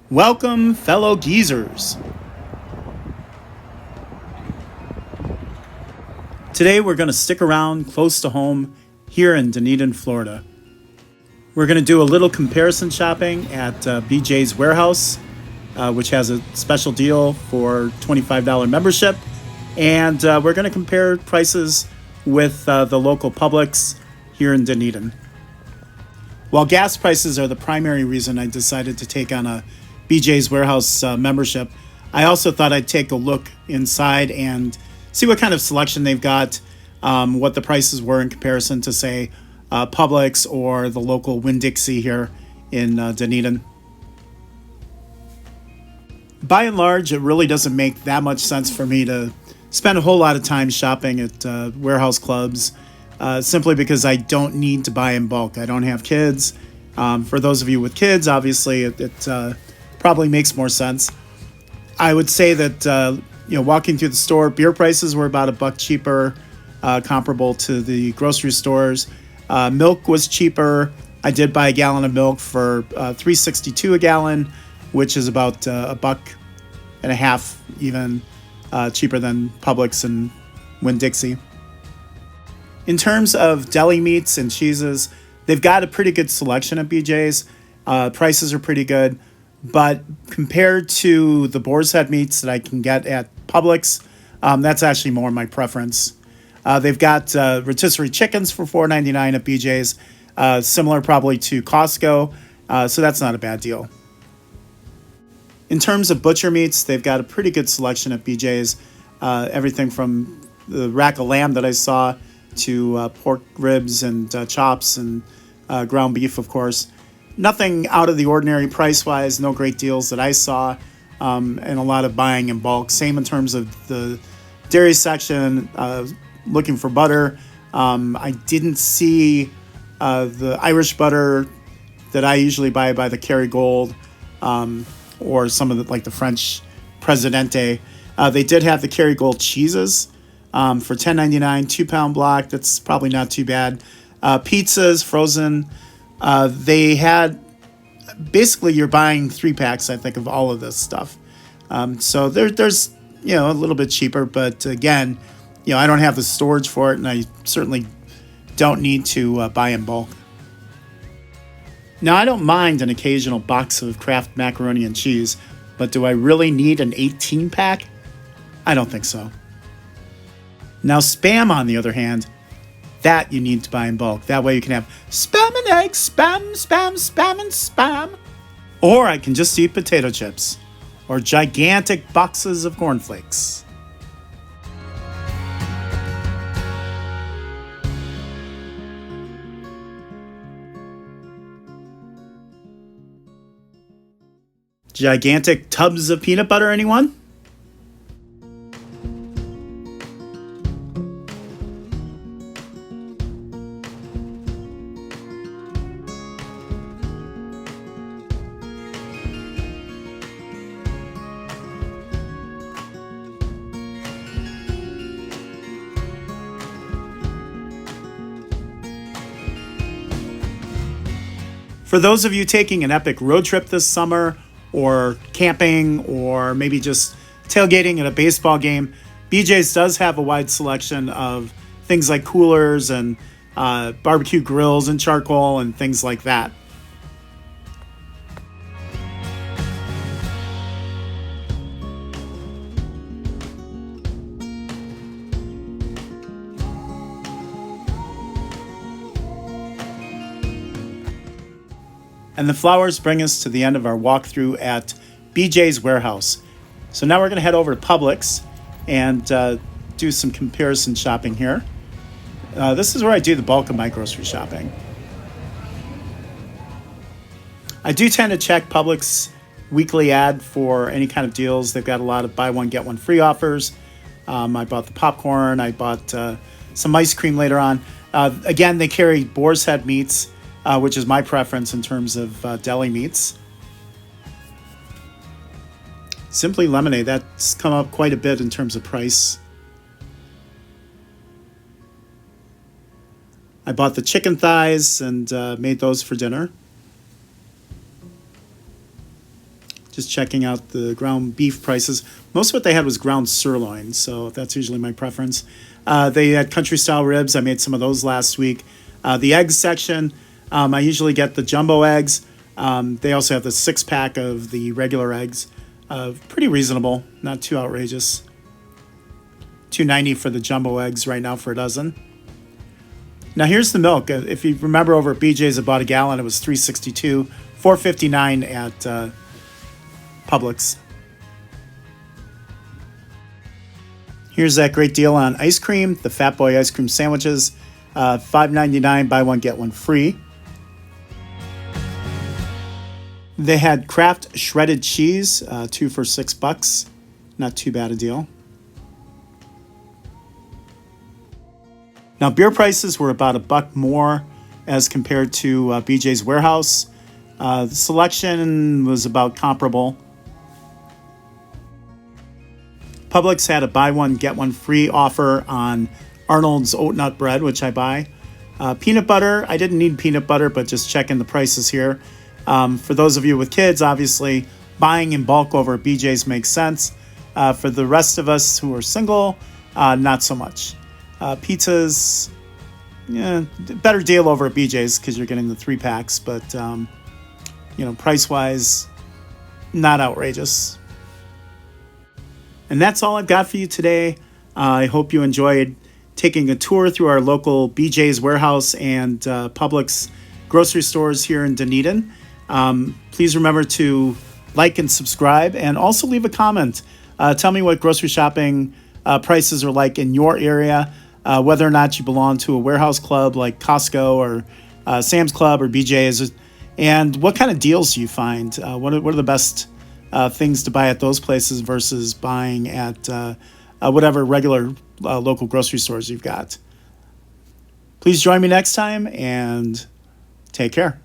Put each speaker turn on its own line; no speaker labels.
Welcome, fellow geezers. Today we're going to stick around close to home here in Dunedin, Florida. We're going to do a little comparison shopping at BJ's Warehouse, which has a special deal for $25 membership. And we're going to compare prices with the local Publix here in Dunedin. While gas prices are the primary reason I decided to take on a BJ's Warehouse membership, I also thought I'd take a look inside and see what kind of selection they've got, what the prices were in comparison to, say, Publix or the local Winn-Dixie here in Dunedin. By and large, it really doesn't make that much sense for me to spend a whole lot of time shopping at warehouse clubs, simply because I don't need to buy in bulk. I don't have kids. For those of you with kids, obviously, it probably makes more sense. I would say that walking through the store, beer prices were about $1 cheaper, comparable to the grocery stores. Milk was cheaper. I did buy a gallon of milk for $3.62 a gallon, which is about $1.50 even cheaper than Publix and Winn-Dixie. In terms of deli meats and cheeses, they've got a pretty good selection at BJ's. Prices are pretty good, but compared to the boar's head meats that I can get at Publix, that's actually more my preference. They've got rotisserie chickens for $4.99 at BJ's, similar probably to Costco, so that's not a bad deal. In terms of butcher meats, they've got a pretty good selection at BJ's. Everything from the rack of lamb that I saw to pork ribs and chops and ground beef, of course. Nothing out of the ordinary price-wise, no great deals that I saw, and a lot of buying in bulk. Same in terms of the dairy section, looking for butter. I didn't see the Irish butter that I usually buy by the Kerrygold, or some of the French Presidente. They did have the Kerrygold cheeses for $10.99, 2-pound block. That's probably not too bad. Pizzas, frozen. They had, basically you're buying 3-packs, I think, of all of this stuff. So there's a little bit cheaper, but again, I don't have the storage for it, and I certainly don't need to buy in bulk. Now, I don't mind an occasional box of Kraft macaroni and cheese, but do I really need an 18-pack? I don't think so. Now, Spam, on the other hand, that you need to buy in bulk. That way you can have Spam and eggs, Spam, Spam, Spam, and Spam. Or I can just eat potato chips. Or gigantic boxes of cornflakes. Gigantic tubs of peanut butter, anyone? For those of you taking an epic road trip this summer, or camping, or maybe just tailgating at a baseball game, BJ's does have a wide selection of things like coolers and barbecue grills and charcoal and things like that. And the flowers bring us to the end of our walkthrough at BJ's Warehouse. So now we're going to head over to Publix and do some comparison shopping here. This is where I do the bulk of my grocery shopping. I do tend to check Publix weekly ad for any kind of deals. They've got a lot of buy one, get one free offers. I bought the popcorn. I bought some ice cream later on. Again, they carry boar's head meats, which is my preference in terms of deli meats. Simply Lemonade, that's come up quite a bit in terms of price. I bought the chicken thighs and made those for dinner. Just checking out the ground beef prices. Most of what they had was ground sirloin, so that's usually my preference. They had country style ribs. I made some of those last week. The eggs section, I usually get the jumbo eggs. They also have the 6-pack of the regular eggs. Pretty reasonable, not too outrageous. $2.90 for the jumbo eggs right now for a dozen. Now here's the milk. If you remember, over at BJ's, I bought a gallon. It was $3.62, $4.59 at Publix. Here's that great deal on ice cream. The Fat Boy ice cream sandwiches, $5.99, buy one get one free. They had Kraft shredded cheese, 2 for $6. Not too bad a deal. Now, beer prices were about $1 more as compared to BJ's Warehouse. The selection was about comparable. Publix had a buy one, get one free offer on Arnold's oat nut bread, which I buy. Peanut butter, I didn't need peanut butter, but just checking the prices here. For those of you with kids, obviously, buying in bulk over at BJ's makes sense. For the rest of us who are single, not so much. Pizzas, yeah, better deal over at BJ's because you're getting the 3-packs, but price-wise, not outrageous. And that's all I've got for you today. I hope you enjoyed taking a tour through our local BJ's Warehouse and Publix grocery stores here in Dunedin. Please remember to like and subscribe, and also leave a comment. Tell me what grocery shopping prices are like in your area. Whether or not you belong to a warehouse club like Costco or Sam's Club or BJ's, and what kind of deals you find. What are the best things to buy at those places versus buying at whatever regular local grocery stores you've got. Please join me next time, and take care.